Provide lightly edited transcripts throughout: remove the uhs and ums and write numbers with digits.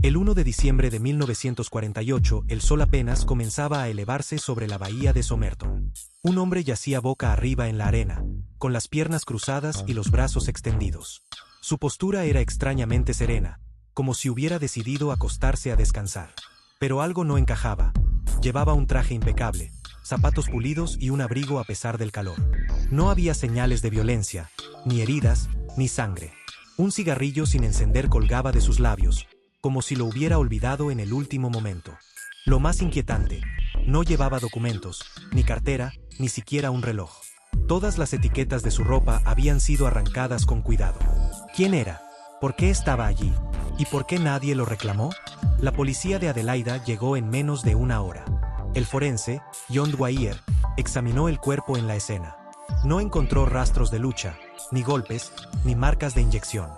El 1 de diciembre de 1948, el sol apenas comenzaba a elevarse sobre la bahía de Somerton. Un hombre yacía boca arriba en la arena, con las piernas cruzadas y los brazos extendidos. Su postura era extrañamente serena, como si hubiera decidido acostarse a descansar. Pero algo no encajaba. Llevaba un traje impecable, zapatos pulidos y un abrigo a pesar del calor. No había señales de violencia, ni heridas, ni sangre. Un cigarrillo sin encender colgaba de sus labios, como si lo hubiera olvidado en el último momento. Lo más inquietante, no llevaba documentos, ni cartera, ni siquiera un reloj. Todas las etiquetas de su ropa habían sido arrancadas con cuidado. ¿Quién era? ¿Por qué estaba allí? ¿Y por qué nadie lo reclamó? La policía de Adelaida llegó en menos de una hora. El forense, John Dwyer, examinó el cuerpo en la escena. No encontró rastros de lucha, ni golpes, ni marcas de inyección.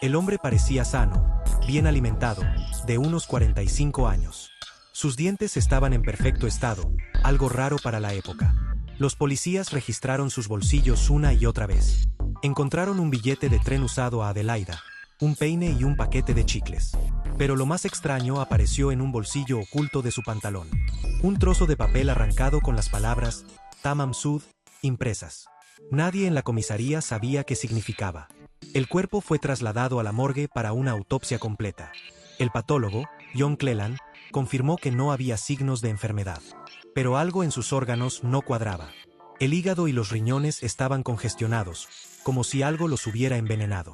El hombre parecía sano, bien alimentado, de unos 45 años. Sus dientes estaban en perfecto estado, algo raro para la época. Los policías registraron sus bolsillos una y otra vez. Encontraron un billete de tren usado a Adelaida, un peine y un paquete de chicles. Pero lo más extraño apareció en un bolsillo oculto de su pantalón. Un trozo de papel arrancado con las palabras Tamam Sud impresas. Nadie en la comisaría sabía qué significaba. El cuerpo fue trasladado a la morgue para una autopsia completa. El patólogo, John Cleland, confirmó que no había signos de enfermedad. Pero algo en sus órganos no cuadraba. El hígado y los riñones estaban congestionados, como si algo los hubiera envenenado.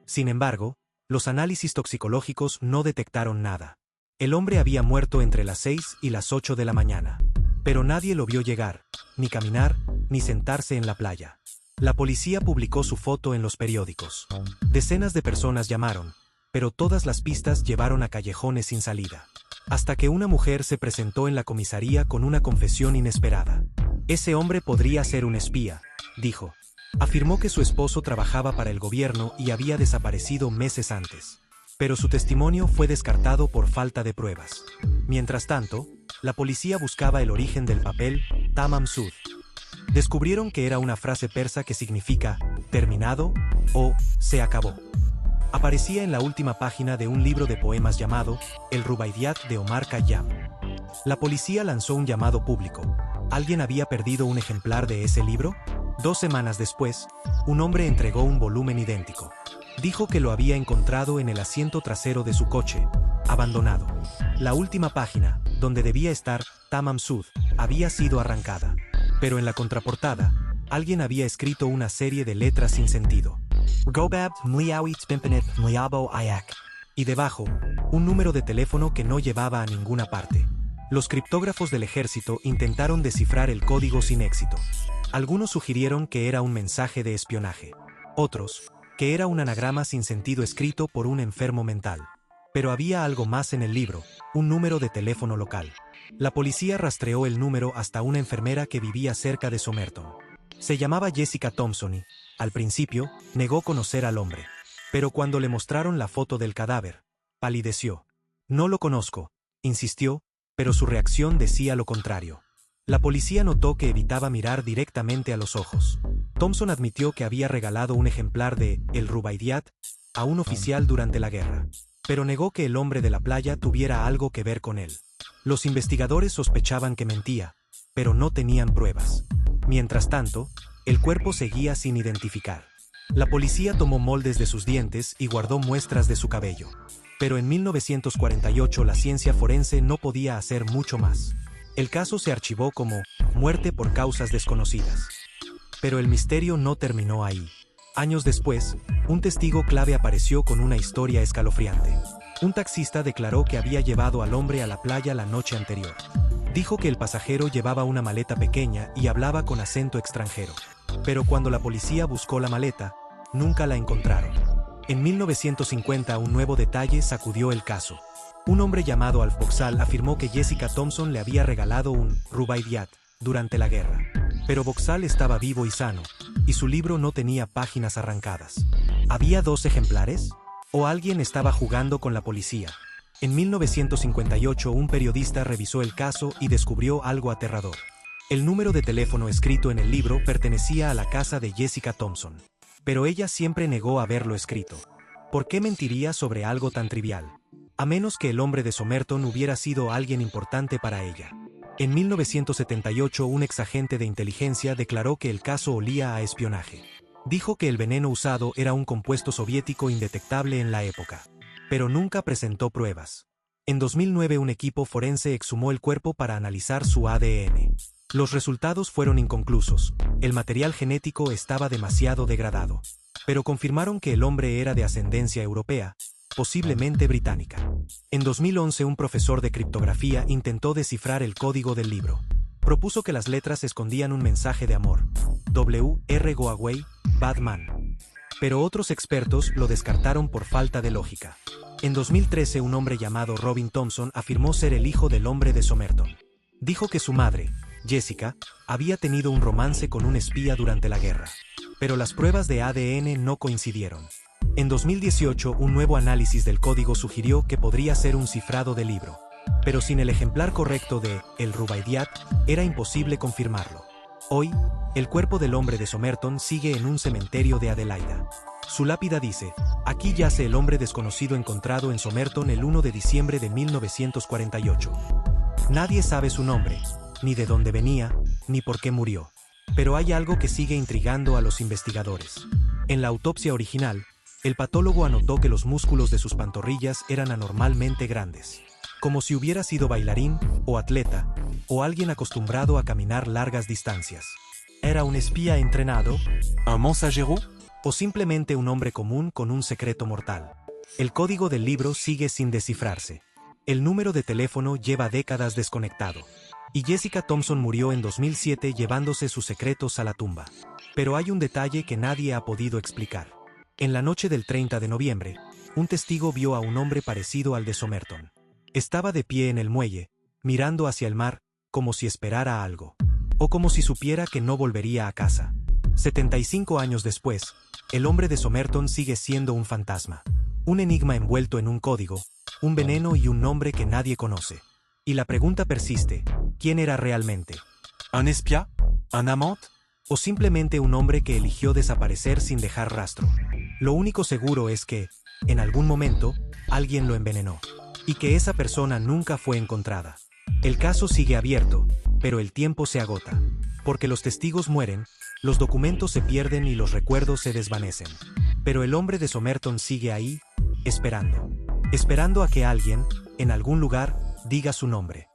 Sin embargo, los análisis toxicológicos no detectaron nada. El hombre había muerto entre las 6 y las 8 de la mañana. Pero nadie lo vio llegar, ni caminar, ni sentarse en la playa. La policía publicó su foto en los periódicos. Decenas de personas llamaron, pero todas las pistas llevaron a callejones sin salida. Hasta que una mujer se presentó en la comisaría con una confesión inesperada. Ese hombre podría ser un espía, dijo. Afirmó que su esposo trabajaba para el gobierno y había desaparecido meses antes. Pero su testimonio fue descartado por falta de pruebas. Mientras tanto, la policía buscaba el origen del papel Tamam Sud. Descubrieron que era una frase persa que significa terminado o se acabó. Aparecía en la última página de un libro de poemas llamado El Rubaiyat de Omar Khayyam. La policía lanzó un llamado público. ¿Alguien había perdido un ejemplar de ese libro? 2 semanas después, un hombre entregó un volumen idéntico. Dijo que lo había encontrado en el asiento trasero de su coche, abandonado. La última página, donde debía estar Tamam Sud, había sido arrancada. Pero en la contraportada, alguien había escrito una serie de letras sin sentido. Gobab Mliawit Pimpenet Mliabo Ayak. Y debajo, un número de teléfono que no llevaba a ninguna parte. Los criptógrafos del ejército intentaron descifrar el código sin éxito. Algunos sugirieron que era un mensaje de espionaje. Otros, que era un anagrama sin sentido escrito por un enfermo mental. Pero había algo más en el libro, un número de teléfono local. La policía rastreó el número hasta una enfermera que vivía cerca de Somerton. Se llamaba Jessica Thompson y, al principio, negó conocer al hombre. Pero cuando le mostraron la foto del cadáver, palideció. No lo conozco, insistió, pero su reacción decía lo contrario. La policía notó que evitaba mirar directamente a los ojos. Thompson admitió que había regalado un ejemplar de El Rubaiyat a un oficial durante la guerra, pero negó que el hombre de la playa tuviera algo que ver con él. Los investigadores sospechaban que mentía, pero no tenían pruebas. Mientras tanto, el cuerpo seguía sin identificar. La policía tomó moldes de sus dientes y guardó muestras de su cabello. Pero en 1948 la ciencia forense no podía hacer mucho más. El caso se archivó como muerte por causas desconocidas. Pero el misterio no terminó ahí. Años después, un testigo clave apareció con una historia escalofriante. Un taxista declaró que había llevado al hombre a la playa la noche anterior. Dijo que el pasajero llevaba una maleta pequeña y hablaba con acento extranjero. Pero cuando la policía buscó la maleta, nunca la encontraron. En 1950 un nuevo detalle sacudió el caso. Un hombre llamado Alf Boxall afirmó que Jessica Thompson le había regalado un Rubaiyat durante la guerra. Pero Boxall estaba vivo y sano, y su libro no tenía páginas arrancadas. ¿Había 2 ejemplares? ¿O alguien estaba jugando con la policía? En 1958 un periodista revisó el caso y descubrió algo aterrador. El número de teléfono escrito en el libro pertenecía a la casa de Jessica Thompson. Pero ella siempre negó haberlo escrito. ¿Por qué mentiría sobre algo tan trivial? a menos que el hombre de Somerton hubiera sido alguien importante para ella. En 1978 un exagente de inteligencia declaró que el caso olía a espionaje. Dijo que el veneno usado era un compuesto soviético indetectable en la época, pero nunca presentó pruebas. En 2009 un equipo forense exhumó el cuerpo para analizar su ADN. Los resultados fueron inconclusos, el material genético estaba demasiado degradado, pero confirmaron que el hombre era de ascendencia europea, posiblemente británica. En 2011 un profesor de criptografía intentó descifrar el código del libro. Propuso que las letras escondían un mensaje de amor. W.R. Go Away, Bad Man. Pero otros expertos lo descartaron por falta de lógica. En 2013 un hombre llamado Robin Thompson afirmó ser el hijo del hombre de Somerton. Dijo que su madre, Jessica, había tenido un romance con un espía durante la guerra. Pero las pruebas de ADN no coincidieron. En 2018 un nuevo análisis del código sugirió que podría ser un cifrado del libro. Pero sin el ejemplar correcto de El Rubaiyat, era imposible confirmarlo. Hoy, el cuerpo del hombre de Somerton sigue en un cementerio de Adelaida. Su lápida dice: aquí yace el hombre desconocido encontrado en Somerton el 1 de diciembre de 1948. Nadie sabe su nombre, ni de dónde venía, ni por qué murió. Pero hay algo que sigue intrigando a los investigadores. En la autopsia original, el patólogo anotó que los músculos de sus pantorrillas eran anormalmente grandes. Como si hubiera sido bailarín, o atleta, o alguien acostumbrado a caminar largas distancias. ¿Era un espía entrenado? ¿Un mensajero? ¿O simplemente un hombre común con un secreto mortal? El código del libro sigue sin descifrarse. El número de teléfono lleva décadas desconectado. Y Jessica Thompson murió en 2007 llevándose sus secretos a la tumba. Pero hay un detalle que nadie ha podido explicar. En la noche del 30 de noviembre, un testigo vio a un hombre parecido al de Somerton. Estaba de pie en el muelle, mirando hacia el mar, como si esperara algo. O como si supiera que no volvería a casa. 75 años después, el hombre de Somerton sigue siendo un fantasma. Un enigma envuelto en un código, un veneno y un nombre que nadie conoce. Y la pregunta persiste: ¿quién era realmente? ¿Un espía? ¿Un amant? ¿O simplemente un hombre que eligió desaparecer sin dejar rastro? Lo único seguro es que, en algún momento, alguien lo envenenó. Y que esa persona nunca fue encontrada. El caso sigue abierto, pero el tiempo se agota. Porque los testigos mueren, los documentos se pierden y los recuerdos se desvanecen. Pero el hombre de Somerton sigue ahí, esperando. Esperando a que alguien, en algún lugar, diga su nombre.